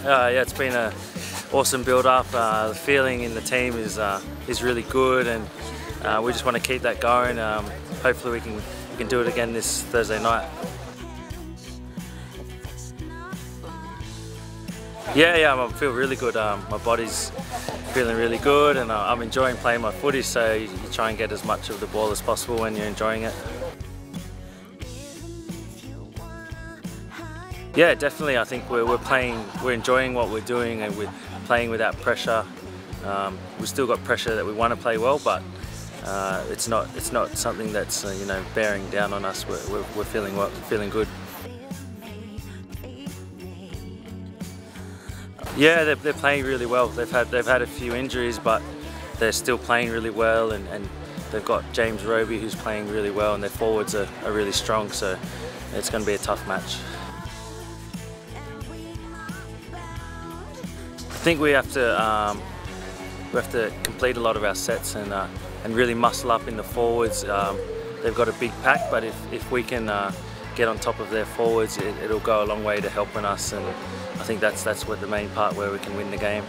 Yeah, it's been an awesome build-up. The feeling in the team is really good, and we just want to keep that going. Hopefully we can do it again this Thursday night. Yeah, I feel really good. My body's feeling really good, and I'm enjoying playing my footy, so you try and get as much of the ball as possible when you're enjoying it. Yeah, definitely. I think we're enjoying what we're doing, and we're playing without pressure. We've still got pressure that we want to play well, but it's not something that's bearing down on us. We're feeling good. Yeah, they're playing really well. They've had a few injuries, but they're still playing really well, and they've got James Roby who's playing really well, and their forwards are really strong. So it's going to be a tough match. I think we have to complete a lot of our sets and really muscle up in the forwards. They've got a big pack, but if we can get on top of their forwards, it'll go a long way to helping us, and I think that's what the main part where we can win the game.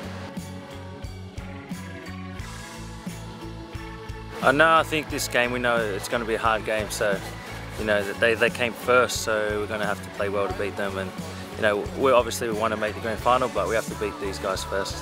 I think this game, we know it's going to be a hard game, so they came first, so we're going to have to play well to beat them, and we obviously want to make the grand final, but we have to beat these guys first.